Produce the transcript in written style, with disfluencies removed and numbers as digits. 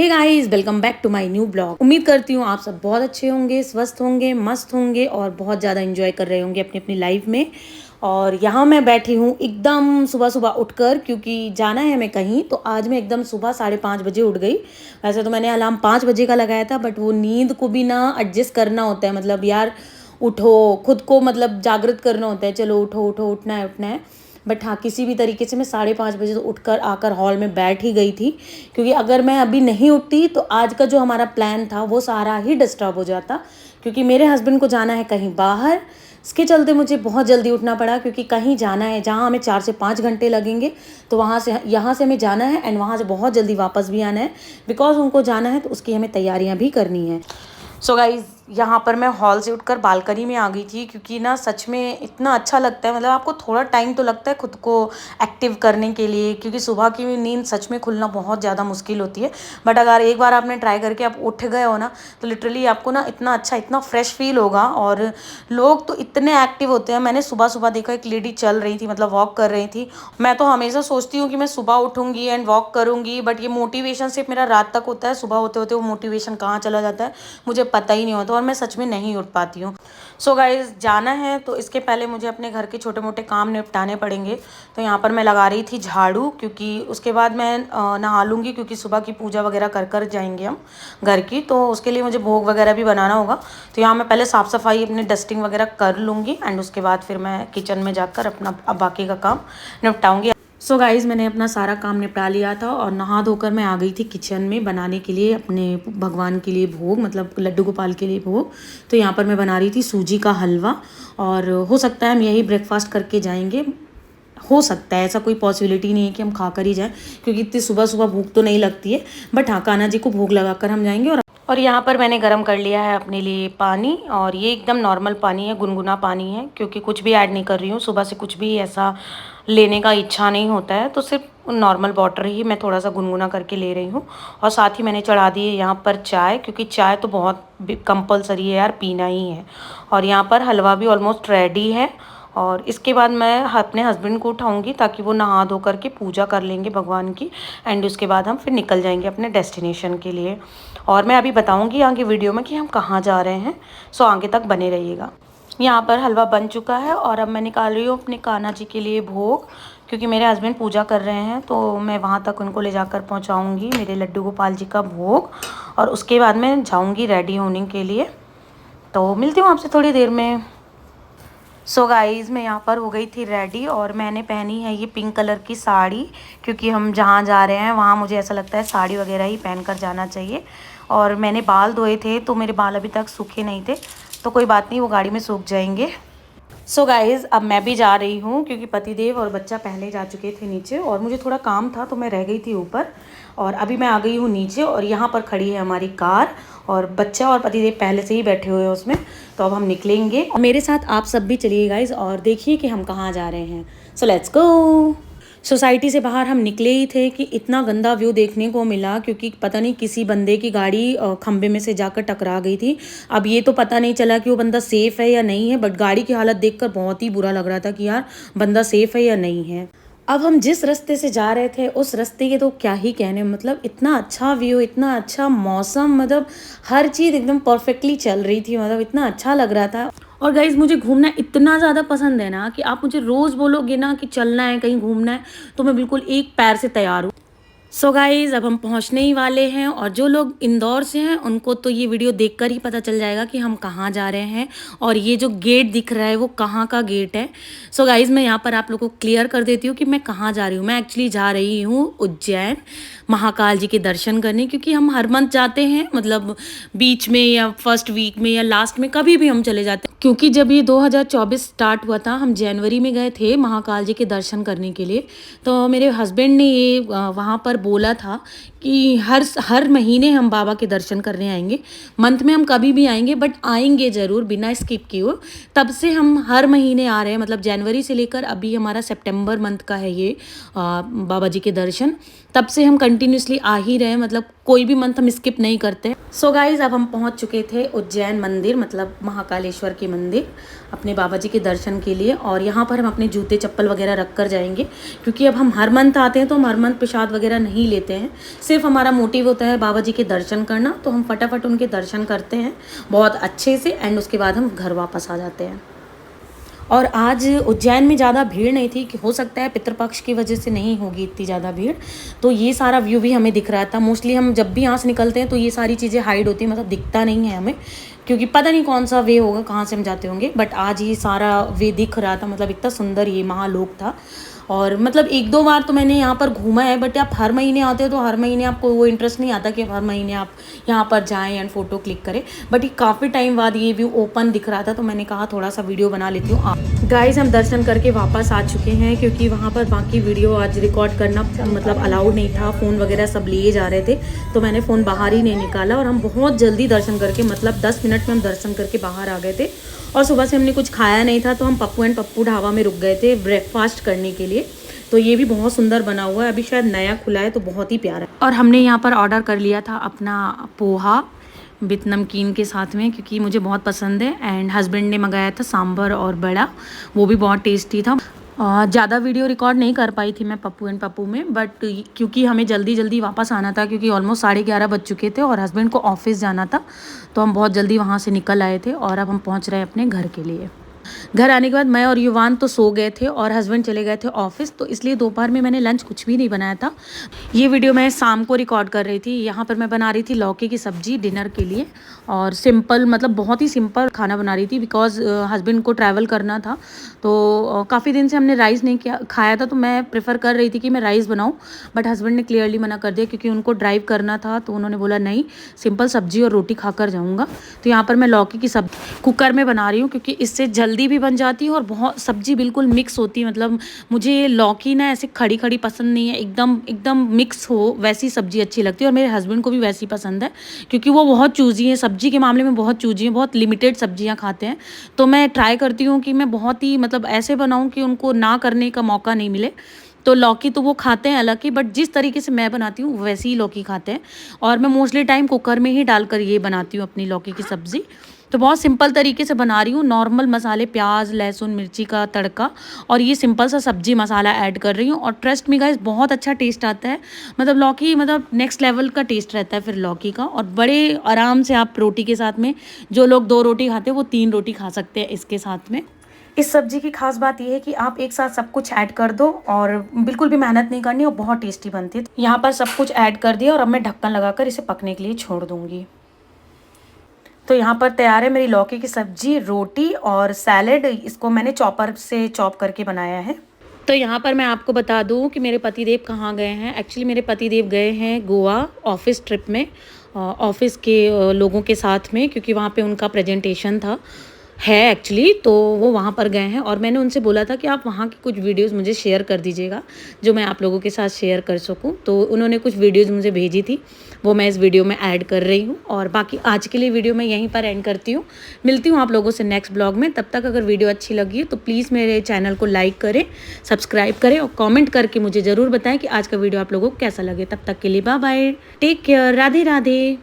Hey guys, welcome back to my new blog. उम्मीद करती हूँ आप सब बहुत अच्छे होंगे, स्वस्थ होंगे, मस्त होंगे और बहुत ज़्यादा एंजॉय कर रहे होंगे अपनी अपनी लाइफ में। और यहाँ मैं बैठी हूँ एकदम सुबह सुबह उठकर, क्योंकि जाना है मैं कहीं। तो आज मैं एकदम सुबह 5:30 बजे उठ गई। वैसे तो मैंने अलार्म 5 बजे का लगाया था, बट वो नींद को भी ना एडजस्ट करना होता है। मतलब यार उठो, खुद को मतलब जागृत करना होता है, चलो उठो उठो, उठना है उठना है। बट हाँ, किसी भी तरीके से मैं 5:30 बजे तो उठकर आकर हॉल में बैठ ही गई थी, क्योंकि अगर मैं अभी नहीं उठती तो आज का जो हमारा प्लान था वो सारा ही डिस्टर्ब हो जाता। क्योंकि मेरे हस्बैंड को जाना है कहीं बाहर, इसके चलते मुझे बहुत जल्दी उठना पड़ा, क्योंकि कहीं जाना है जहाँ हमें 4 से 5 घंटे लगेंगे। तो वहाँ से यहाँ से हमें जाना है एंड वहाँ से बहुत जल्दी वापस भी आना है, बिकॉज उनको जाना है, तो उसकी हमें तैयारियाँ भी करनी है। सो गाइज, यहाँ पर मैं हॉल से उठकर बालकनी में आ गई थी, क्योंकि ना सच में इतना अच्छा लगता है। मतलब आपको थोड़ा टाइम तो लगता है खुद को एक्टिव करने के लिए, क्योंकि सुबह की नींद सच में खुलना बहुत ज़्यादा मुश्किल होती है। बट अगर एक बार आपने ट्राई करके आप उठ गए हो ना, तो लिटरली आपको ना इतना अच्छा, इतना फ्रेश फील होगा। और लोग तो इतने एक्टिव होते हैं। मैंने सुबह सुबह देखा एक लेडी चल रही थी, मतलब वॉक कर रही थी। मैं तो हमेशा सोचती हूँ कि मैं सुबह उठूँगी एंड वॉक करूँगी, बट ये मोटिवेशन सिर्फ मेरा रात तक होता है। सुबह होते होते वो मोटिवेशन कहाँ चला जाता है मुझे पता ही नहीं होता, और मैं सच में नहीं उठ पाती हूँ। सो गाइज, जाना है तो इसके पहले मुझे अपने घर के छोटे मोटे काम निपटाने पड़ेंगे। तो यहाँ पर मैं लगा रही थी झाड़ू, क्योंकि उसके बाद मैं नहा लूँगी, क्योंकि सुबह की पूजा वगैरह कर कर जाएंगे हम घर की। तो उसके लिए मुझे भोग वगैरह भी बनाना होगा। तो यहाँ मैं पहले साफ़ सफाई अपनी डस्टिंग वगैरह कर लूँगी एंड उसके बाद फिर मैं किचन में जाकर अपना अब बाकी का काम निपटाऊँगी। सो गाइज़, मैंने अपना सारा काम निपटा लिया था और नहा धोकर मैं आ गई थी किचन में बनाने के लिए अपने भगवान के लिए भोग, मतलब लड्डू गोपाल के लिए भोग। तो यहाँ पर मैं बना रही थी सूजी का हलवा, और हो सकता है हम यही ब्रेकफास्ट करके जाएंगे। हो सकता है, ऐसा कोई पॉसिबिलिटी नहीं है कि हम खा कर ही जाएं, क्योंकि इतनी सुबह सुबह भूख तो नहीं लगती है। बट हाँ, कान्हा जी को भोग लगाकर हम जाएंगे। और यहाँ पर मैंने गर्म कर लिया है अपने लिए पानी, और ये एकदम नॉर्मल पानी है, गुनगुना पानी है, क्योंकि कुछ भी ऐड नहीं कर रही हूँ। सुबह से कुछ भी ऐसा लेने का इच्छा नहीं होता है, तो सिर्फ नॉर्मल वाटर ही मैं थोड़ा सा गुनगुना करके ले रही हूँ। और साथ ही मैंने चढ़ा दी है यहाँ पर चाय, क्योंकि चाय तो बहुत कंपलसरी है यार, पीना ही है। और यहाँ पर हलवा भी ऑलमोस्ट रेडी है। और इसके बाद मैं अपने हस्बैंड को उठाऊंगी, ताकि वो नहा धो करके पूजा कर लेंगे भगवान की। एंड उसके बाद हम फिर निकल जाएंगे अपने डेस्टिनेशन के लिए। और मैं अभी बताऊंगी आगे वीडियो में कि हम कहाँ जा रहे हैं। सो आगे तक बने रहिएगा। यहाँ पर हलवा बन चुका है और अब मैं निकाल रही हूँ अपने कान्हा जी के लिए भोग, क्योंकि मेरे हस्बैंड पूजा कर रहे हैं, तो मैं वहाँ तक उनको ले जाकर पहुँचाऊँगी मेरे लड्डू गोपाल जी का भोग। और उसके बाद मैं जाऊँगी रेडी होने के लिए। तो मिलती हूँ आपसे थोड़ी देर में। सो गाइज़, मैं यहाँ पर हो गई थी रेडी, और मैंने पहनी है ये पिंक कलर की साड़ी, क्योंकि हम जहाँ जा रहे हैं वहाँ मुझे ऐसा लगता है साड़ी वगैरह ही पहन कर जाना चाहिए। और मैंने बाल धोए थे, तो मेरे बाल अभी तक सूखे नहीं थे, तो कोई बात नहीं, वो गाड़ी में सूख जाएंगे। सो गाइज़, अब मैं भी जा रही हूँ, क्योंकि पतिदेव और बच्चा पहले जा चुके थे नीचे, और मुझे थोड़ा काम था तो मैं रह गई थी ऊपर। और अभी मैं आ गई हूँ नीचे, और यहाँ पर खड़ी है हमारी कार, और बच्चा और पतिदेव पहले से ही बैठे हुए हैं उसमें। तो अब हम निकलेंगे, और मेरे साथ आप सब भी चलिए गाइज़, और देखिए कि हम कहाँ जा रहे हैं। So let's go. सोसाइटी से बाहर हम निकले ही थे कि इतना गंदा व्यू देखने को मिला, क्योंकि पता नहीं किसी बंदे की गाड़ी खंबे में से जाकर टकरा गई थी। अब ये तो पता नहीं चला कि वो बंदा सेफ़ है या नहीं है, बट गाड़ी की हालत देखकर बहुत ही बुरा लग रहा था कि यार बंदा सेफ़ है या नहीं है। अब हम जिस रास्ते से जा रहे थे उस रास्ते के तो क्या ही कहने, मतलब इतना अच्छा व्यू, इतना अच्छा मौसम, मतलब हर चीज़ एकदम परफेक्टली चल रही थी, मतलब इतना अच्छा लग रहा था। और गाइज़, मुझे घूमना इतना ज़्यादा पसंद है ना, कि आप मुझे रोज़ बोलोगे ना कि चलना है कहीं घूमना है, तो मैं बिल्कुल एक पैर से तैयार हूँ। सो गाइज़, अब हम पहुंचने ही वाले हैं, और जो लोग इंदौर से हैं उनको तो ये वीडियो देखकर ही पता चल जाएगा कि हम कहाँ जा रहे हैं, और ये जो गेट दिख रहा है वो कहाँ का गेट है। सो गाइज़, मैं यहाँ पर आप लोगों को क्लियर कर देती हूँ कि मैं कहाँ जा रही हूँ। मैं एक्चुअली जा रही हूँ उज्जैन महाकाल जी के दर्शन करने, क्योंकि हम हर मंथ जाते हैं, मतलब बीच में या फर्स्ट वीक में या लास्ट में, कभी भी हम चले जाते हैं। क्योंकि जब ये 2024 स्टार्ट हुआ था, हम जनवरी में गए थे महाकाल जी के दर्शन करने के लिए। तो मेरे हस्बैंड ने ये वहाँ पर बोला था कि हर महीने हम बाबा के दर्शन करने आएंगे। मंथ में हम कभी भी आएंगे, बट आएंगे ज़रूर बिना स्किप किए हुए। तब से हम हर महीने आ रहे हैं, मतलब जनवरी से लेकर अभी हमारा सितंबर मंथ का है ये बाबा जी के दर्शन। तब से हम कंटिन्यूसली आ ही रहे हैं, मतलब कोई भी मंथ हम स्किप नहीं करते। सो गाइज अब हम पहुंच चुके थे उज्जैन मंदिर, मतलब महाकालेश्वर के मंदिर, अपने बाबा जी के दर्शन के लिए। और यहाँ पर हम अपने जूते चप्पल वगैरह रख कर जाएंगे, क्योंकि अब हम हर मंथ आते हैं तो हम हर मंथ प्रसाद वगैरह नहीं लेते हैं। सिर्फ हमारा मोटिव होता है बाबा जी के दर्शन करना, तो हम फटाफट उनके दर्शन करते हैं बहुत अच्छे से, एंड उसके बाद हम घर वापस आ जाते हैं। और आज उज्जैन में ज़्यादा भीड़ नहीं थी, कि हो सकता है पितृपक्ष की वजह से नहीं होगी इतनी ज़्यादा भीड़। तो ये सारा व्यू भी हमें दिख रहा था। मोस्टली हम जब भी यहाँ से निकलते हैं तो ये सारी चीज़ें हाइड होती हैं, मतलब दिखता नहीं है हमें, क्योंकि पता नहीं कौन सा वे होगा, कहाँ से हम जाते होंगे। बट आज ये सारा वे दिख रहा था, मतलब इतना सुंदर ये महालोक था। और मतलब 1-2 बार तो मैंने यहाँ पर घूमा है, बट आप हर महीने आते हो तो हर महीने आपको वो इंटरेस्ट नहीं आता कि हर महीने आप यहाँ पर जाएं एंड फ़ोटो क्लिक करें। बट ये काफ़ी टाइम बाद ये व्यू ओपन दिख रहा था, तो मैंने कहा थोड़ा सा वीडियो बना लेती हूँ। गाइस हम दर्शन करके वापस आ चुके हैं, क्योंकि वहाँ पर बाकी वीडियो आज रिकॉर्ड करना मतलब अलाउड नहीं था, फ़ोन वगैरह सब लिए जा रहे थे, तो मैंने फ़ोन बाहर ही नहीं निकाला। और हम बहुत जल्दी दर्शन करके, मतलब 10 मिनट में हम दर्शन करके बाहर आ गए थे। और सुबह से हमने कुछ खाया नहीं था, तो हम पप्पू एंड पप्पू ढाबा में रुक गए थे ब्रेकफास्ट करने के लिए। तो ये भी बहुत सुंदर बना हुआ है, अभी शायद नया खुला है, तो बहुत ही प्यारा है। और हमने यहाँ पर ऑर्डर कर लिया था अपना पोहा विथ नमकीन के साथ में, क्योंकि मुझे बहुत पसंद है। एंड हस्बैंड ने मंगाया था सांभर और बड़ा, वो भी बहुत टेस्टी था। ज़्यादा वीडियो रिकॉर्ड नहीं कर पाई थी मैं पप्पू एंड पप्पू में, बट क्योंकि हमें जल्दी जल्दी वापस आना था, क्योंकि ऑलमोस्ट 11:30 बज चुके थे और हस्बैंड को ऑफिस जाना था, तो हम बहुत जल्दी वहाँ से निकल आए थे। और अब हम पहुँच रहे हैं अपने घर के लिए। घर आने के बाद मैं और युवान तो सो गए थे और हस्बैंड चले गए थे ऑफिस, तो इसलिए दोपहर में मैंने लंच कुछ भी नहीं बनाया था। ये वीडियो मैं शाम को रिकॉर्ड कर रही थी। यहाँ पर मैं बना रही थी लौकी की सब्जी डिनर के लिए, और सिंपल, मतलब बहुत ही सिंपल खाना बना रही थी, बिकॉज हस्बैंड को ट्रैवल करना था। तो काफ़ी दिन से हमने राइस नहीं खाया था, तो मैं प्रेफर कर रही थी कि मैं राइस बनाऊँ, बट हस्बैंड ने क्लियरली मना कर दिया, क्योंकि उनको ड्राइव करना था। तो उन्होंने बोला नहीं, सिंपल सब्जी और रोटी खाकर जाऊँगा। तो यहाँ पर मैं लौकी की सब्जी कुकर में बना रही हूँ, क्योंकि इससे जल्दी भी बन जाती है और बहुत सब्जी बिल्कुल मिक्स होती है। मतलब मुझे लौकी ना ऐसे खड़ी खड़ी पसंद नहीं है, एकदम एकदम मिक्स हो वैसी सब्जी अच्छी लगती है। और मेरे हस्बैंड को भी वैसी पसंद है, क्योंकि वो बहुत चूजी है सब्जी के मामले में, बहुत चूजी है, बहुत लिमिटेड सब्जियां खाते हैं। तो मैं ट्राई करती हूँ कि मैं बहुत ही मतलब ऐसे बनाऊँ कि उनको ना करने का मौका नहीं मिले। तो लौकी तो वो खाते हैं अलग ही, बट जिस तरीके से मैं बनाती हूँ वैसी ही लौकी खाते हैं। और मैं मोस्टली टाइम कुकर में ही डालकर ये बनाती हूँ अपनी लौकी की सब्ज़ी। तो बहुत सिंपल तरीके से बना रही हूँ, नॉर्मल मसाले, प्याज लहसुन मिर्ची का तड़का, और ये सिंपल सा सब्जी मसाला ऐड कर रही हूँ। और ट्रस्ट मी गाइस, बहुत अच्छा टेस्ट आता है। मतलब लौकी, मतलब नेक्स्ट लेवल का टेस्ट रहता है फिर लौकी का। और बड़े आराम से आप रोटी के साथ में, जो लोग 2 रोटी खाते हैं वो 3 रोटी खा सकते हैं इसके साथ में। इस सब्जी की खास बात यह है कि आप एक साथ सब कुछ ऐड कर दो और बिल्कुल भी मेहनत नहीं करनी, और बहुत टेस्टी बनती है। यहाँ पर सब कुछ ऐड कर दिया और अब मैं ढक्कन लगाकर इसे पकने के लिए छोड़ दूँगी। तो यहाँ पर तैयार है मेरी लौकी की सब्जी, रोटी और सैलेड। इसको मैंने चॉपर से चॉप करके बनाया है। तो यहाँ पर मैं आपको बता दूँ कि मेरे पतिदेव कहाँ गए हैं। एक्चुअली मेरे पतिदेव गए हैं गोवा ऑफिस ट्रिप में, ऑफिस के लोगों के साथ में, क्योंकि वहाँ पे उनका प्रेजेंटेशन था है एक्चुअली। तो वो वहाँ पर गए हैं और मैंने उनसे बोला था कि आप वहाँ की कुछ वीडियोस मुझे शेयर कर दीजिएगा, जो मैं आप लोगों के साथ शेयर कर सकूँ। तो उन्होंने कुछ वीडियोस मुझे भेजी थी, वो मैं इस वीडियो में ऐड कर रही हूँ। और बाकी आज के लिए वीडियो मैं यहीं पर एंड करती हूँ। मिलती हूँ आप लोगों से नेक्स्ट ब्लॉग में। तब तक अगर वीडियो अच्छी लगी तो प्लीज़ मेरे चैनल को लाइक करें, सब्सक्राइब करें और कॉमेंट करके मुझे ज़रूर बताएं कि आज का वीडियो आप लोगों को कैसा लगे। तब तक के लिए bye bye, take care, Radhe Radhe.